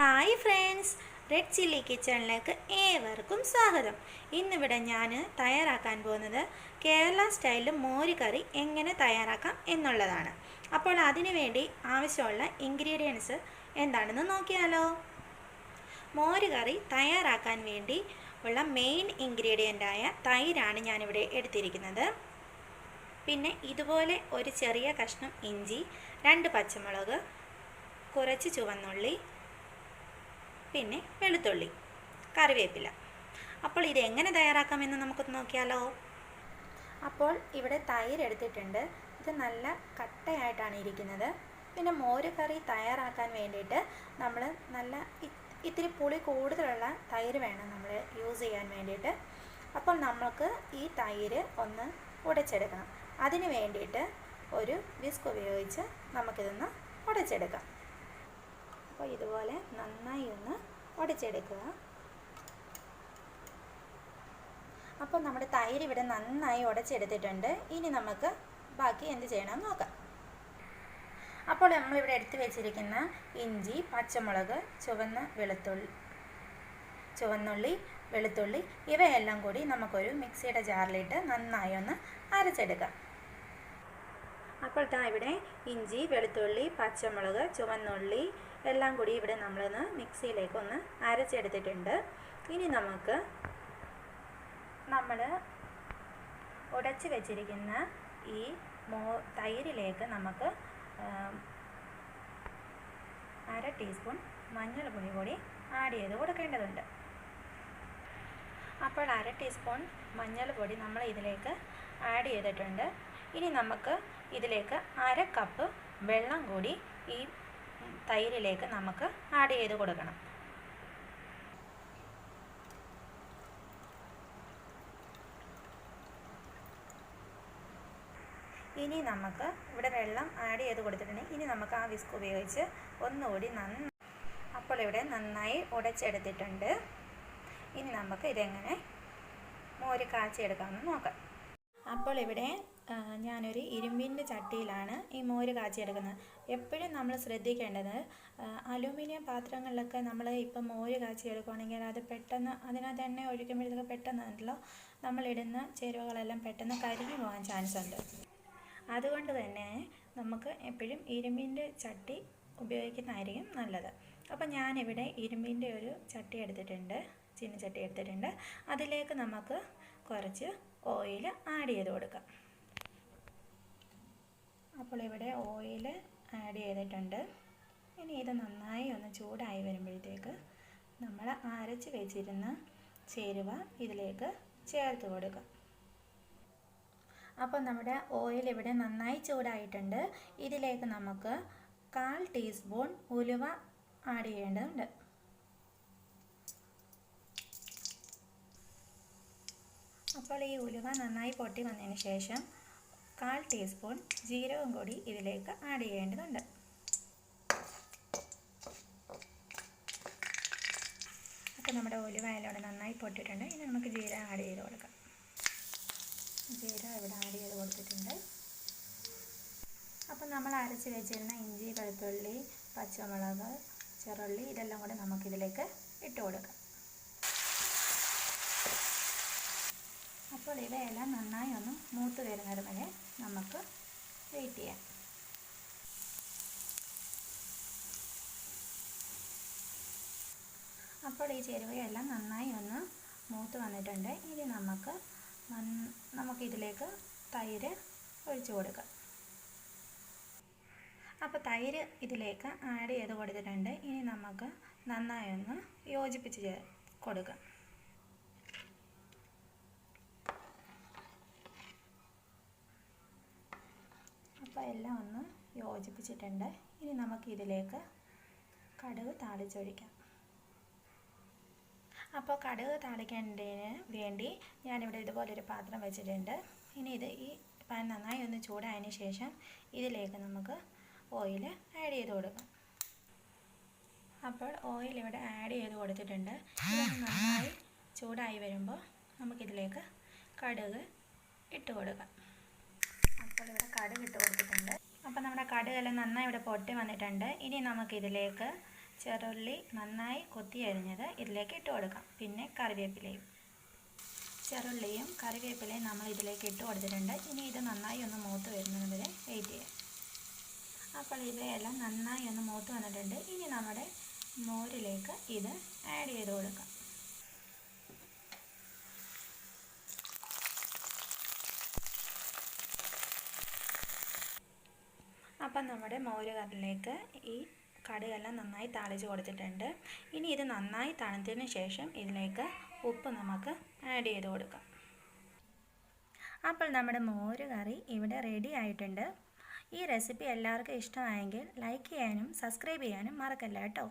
Hi friends, red chilli കിച്ചണിലേക്ക് ഏവർക്കും സ്വാഗതം. ഇന്നിവിടെ ഞാൻ തയ്യാറാക്കാൻ പോകുന്നത് കേരള സ്റ്റൈലിൽ മോര് കറി എങ്ങനെ തയ്യാറാക്കാം എന്നുള്ളതാണ്. അപ്പോൾ അതിനു വേണ്ടി ആവശ്യമുള്ള ഇൻഗ്രീഡിയൻസ് എന്താണെന്ന് നോക്കിയാലോ. മോര് കറി തയ്യാറാക്കാൻ വേണ്ടി ഉള്ള മെയിൻ ഇൻഗ്രീഡിയൻ്റായ തൈരാണ് ഞാനിവിടെ എടുത്തിരിക്കുന്നത്. പിന്നെ ഇതുപോലെ ഒരു ചെറിയ കഷ്ണം ഇഞ്ചി, 2 പച്ചമുളക്, കുറച്ച് ചുവന്നുള്ളി, പിന്നെ വെളുത്തുള്ളി, കറിവേപ്പില. അപ്പോൾ ഇത് എങ്ങനെ തയ്യാറാക്കാമെന്ന് നമുക്ക് നോക്കിയാലോ. അപ്പോൾ ഇവിടെ തൈര് എടുത്തിട്ടുണ്ട്. ഇത് നല്ല കട്ടയായിട്ടാണ് ഇരിക്കുന്നത്. പിന്നെ മോര് കറി തയ്യാറാക്കാൻ വേണ്ടിയിട്ട് നമ്മൾ നല്ല ഇത്തിരി പുളി കൂടുതലുള്ള തൈര് വേണം നമ്മൾ യൂസ് ചെയ്യാൻ വേണ്ടിയിട്ട്. അപ്പോൾ നമുക്ക് ഈ തൈര് ഒന്ന് ഉടച്ചെടുക്കണം. അതിന് വേണ്ടിയിട്ട് ഒരു വിസ്ക് ഉപയോഗിച്ച് നമുക്കിതൊന്ന് ഉടച്ചെടുക്കാം. അപ്പോൾ ഇതുപോലെ നന്നായി ഒന്ന് ഉടച്ചെടുക്കുക. അപ്പോൾ നമ്മുടെ തൈര് ഇവിടെ നന്നായി ഉടച്ചെടുത്തിട്ടുണ്ട്. ഇനി നമുക്ക് ബാക്കി എന്ത് ചെയ്യണമെന്ന് നോക്കാം. അപ്പോൾ നമ്മളിവിടെ എടുത്തു വെച്ചിരിക്കുന്ന ഇഞ്ചി, പച്ചമുളക്, ചുവന്നുള്ളി, വെളുത്തുള്ളി ഇവയെല്ലാം കൂടി നമുക്കൊരു മിക്സിയുടെ ജാറിലിട്ട് നന്നായി ഒന്ന് അരച്ചെടുക്കാം. അപ്പോൾ ഇവിടെ ഇഞ്ചി, വെളുത്തുള്ളി, പച്ചമുളക്, ചുവന്നുള്ളി എല്ലാം കൂടി ഇവിടെ നമ്മളൊന്ന് മിക്സിയിലേക്കൊന്ന് അരച്ചെടുത്തിട്ടുണ്ട്. ഇനി നമുക്ക് നമ്മൾ ഉടച്ച് വെച്ചിരിക്കുന്ന ഈ തൈരിലേക്ക് നമുക്ക് 1/2 ടീസ്പൂൺ മഞ്ഞൾപ്പൊടി കൂടി ആഡ് ചെയ്ത് കൊടുക്കേണ്ടതുണ്ട്. അപ്പോൾ 1/2 ടീസ്പൂൺ മഞ്ഞൾപ്പൊടി നമ്മൾ ഇതിലേക്ക് ആഡ് ചെയ്തിട്ടുണ്ട്. ഇനി നമുക്ക് ഇതിലേക്ക് 1/2 കപ്പ് വെള്ളം കൂടി ഈ തൈരിലേക്ക് നമുക്ക് ആഡ് ചെയ്ത് കൊടുക്കണം. ഇനി നമുക്ക് ഇവിടെ വെള്ളം ആഡ് ചെയ്ത് കൊടുത്തിട്ടുണ്ട്. ഇനി നമുക്ക് ആ വിസ്ക് ഉപയോഗിച്ച് ഒന്നുകൂടി അപ്പോൾ ഇവിടെ നന്നായി ഉടച്ചെടുത്തിട്ടുണ്ട്. ഇനി നമുക്ക് ഇതെങ്ങനെ മോര് കാച്ചിയെടുക്കാമെന്ന് നോക്കാം. അപ്പോൾ ഇവിടെ ഞാനൊരു ഇരുമ്പിൻ്റെ ചട്ടിയിലാണ് ഈ മോര് കാച്ചിയെടുക്കുന്നത്. എപ്പോഴും നമ്മൾ ശ്രദ്ധിക്കേണ്ടത് അലൂമിനിയം പാത്രങ്ങളിലൊക്കെ നമ്മൾ ഇപ്പം മോര് കാച്ചിയെടുക്കുകയാണെങ്കിൽ അത് പെട്ടെന്ന് അതിനകത്ത് എണ്ണ ഒഴിക്കുമ്പോഴത്തേക്ക് പെട്ടെന്നല്ലോ നമ്മളിടുന്ന ചേരുവകളെല്ലാം പെട്ടെന്ന് കരിഞ്ഞു പോകാൻ ചാൻസ് ഉണ്ട്. അതുകൊണ്ട് തന്നെ നമുക്ക് എപ്പോഴും ഇരുമ്പിൻ്റെ ചട്ടി ഉപയോഗിക്കുന്നതായിരിക്കും നല്ലത്. അപ്പം ഞാനിവിടെ ഇരുമ്പിൻ്റെ ഒരു ചട്ടി എടുത്തിട്ടുണ്ട്, ചീനച്ചട്ടി എടുത്തിട്ടുണ്ട്. അതിലേക്ക് നമുക്ക് കുറച്ച് ഓയിൽ ആഡ് ചെയ്ത് കൊടുക്കാം. അപ്പോൾ ഇവിടെ ഓയിൽ ആഡ് ചെയ്തിട്ടുണ്ട്. ഇനി ഇത് നന്നായി ഒന്ന് ചൂടായി വരുമ്പോഴത്തേക്ക് നമ്മൾ അരച്ച് വെച്ചിരുന്ന ചേരുവ ഇതിലേക്ക് ചേർത്ത് കൊടുക്കാം. അപ്പോൾ നമ്മുടെ ഓയിൽ ഇവിടെ നന്നായി ചൂടായിട്ടുണ്ട്. ഇതിലേക്ക് നമുക്ക് 1/4 ടീസ്പൂൺ ഉലുവ ആഡ് ചെയ്യേണ്ടതുണ്ട്. അപ്പോൾ ഈ ഉലുവ നന്നായി പൊട്ടി വന്നതിന് ശേഷം 1/4 ടീസ്പൂൺ ജീരകം കൂടി ഇതിലേക്ക് ആഡ് ചെയ്യേണ്ടതുണ്ട്. അപ്പോൾ നമ്മുടെ ഉലുവ എല്ലാം നന്നായി പൊട്ടിയിട്ടുണ്ട്. ഇനി നമുക്ക് ജീരകം ആഡ് ചെയ്ത് കൊടുക്കാം. ജീരകം ഇവിടെ ആഡ് ചെയ്ത് കൊടുത്തിട്ടുണ്ട്. അപ്പം നമ്മൾ അരച്ച് വെച്ചിരുന്ന ഇഞ്ചി, വെളുത്തുള്ളി, പച്ചമുളക്, ചെറുള്ളി ഇതെല്ലാം കൂടെ നമുക്കിതിലേക്ക് ഇട്ട് കൊടുക്കാം. അപ്പോൾ ഇവയെല്ലാം നന്നായി ഒന്ന് മൂത്ത് വരുന്നത് വരെ നമുക്ക് വെയിറ്റ് ചെയ്യാം. അപ്പോൾ ഈ ചേരുവയെല്ലാം നന്നായി ഒന്ന് മൂത്ത് വന്നിട്ടുണ്ട്. ഇനി നമുക്കിതിലേക്ക് തൈര് ഒഴിച്ചു കൊടുക്കാം. അപ്പോൾ തൈര് ഇതിലേക്ക് ആഡ് ചെയ്ത് കൊടുത്തിട്ടുണ്ട്. ഇനി നമുക്ക് നന്നായി ഒന്ന് യോജിപ്പിച്ച് കൊടുക്കാം. അപ്പോൾ എല്ലാം ഒന്ന് യോജിപ്പിച്ചിട്ടുണ്ട്. ഇനി നമുക്കിതിലേക്ക് കടുക് താളിച്ചൊഴിക്കാം. അപ്പോൾ കടുക് താളിക്കേണ്ടതിന് വേണ്ടി ഞാനിവിടെ ഇതുപോലൊരു പാത്രം വെച്ചിട്ടുണ്ട്. ഇനി ഈ പാൻ നന്നായി ഒന്ന് ചൂടായതിന് ശേഷം ഇതിലേക്ക് നമുക്ക് ഓയിൽ ആഡ് ചെയ്ത് കൊടുക്കാം. അപ്പോൾ ഓയിൽ ഇവിടെ ആഡ് ചെയ്ത് കൊടുത്തിട്ടുണ്ട്. ഇത് നന്നായി ചൂടായി വരുമ്പോൾ നമുക്കിതിലേക്ക് കടുക് ഇട്ട് കൊടുക്കാം. അപ്പോൾ ഇവിടെ കടുക് ഇട്ട് കൊടുത്തിട്ടുണ്ട്. അപ്പോൾ നമ്മുടെ കടുകെല്ലാം നന്നായി ഇവിടെ പൊട്ടി വന്നിട്ടുണ്ട്. ഇനി നമുക്കിതിലേക്ക് ചെറുള്ളി നന്നായി കൊത്തി അരിഞ്ഞത് ഇതിലേക്ക് ഇട്ട് കൊടുക്കാം. പിന്നെ കറിവേപ്പിലയും. ചെറുള്ളിയും കറിവേപ്പിലയും നമ്മൾ ഇതിലേക്ക് ഇട്ട് കൊടുത്തിട്ടുണ്ട്. ഇനി ഇത് നന്നായി ഒന്ന് മൂത്ത് വരുന്നത് വരെ വെയിറ്റ് ചെയ്യാം. അപ്പോൾ ഇവയെല്ലാം നന്നായി ഒന്ന് മൂത്ത് വന്നിട്ടുണ്ട്. ഇനി നമ്മുടെ മോരിലേക്ക് ഇത് ആഡ് ചെയ്ത് കൊടുക്കാം. അപ്പം നമ്മുടെ മോര് കറിയിലേക്ക് ഈ കടുകെല്ലാം നന്നായി താളിച്ച് കൊടുത്തിട്ടുണ്ട്. ഇനി ഇത് നന്നായി തണുത്തതിന് ശേഷം ഇതിലേക്ക് ഉപ്പ് നമുക്ക് ആഡ് ചെയ്ത് കൊടുക്കാം. അപ്പോൾ നമ്മുടെ മോര് കറി ഇവിടെ റെഡി ആയിട്ടുണ്ട്. ഈ റെസിപ്പി എല്ലാവർക്കും ഇഷ്ടമായെങ്കിൽ ലൈക്ക് ചെയ്യാനും സബ്സ്ക്രൈബ് ചെയ്യാനും മറക്കല്ല കേട്ടോ.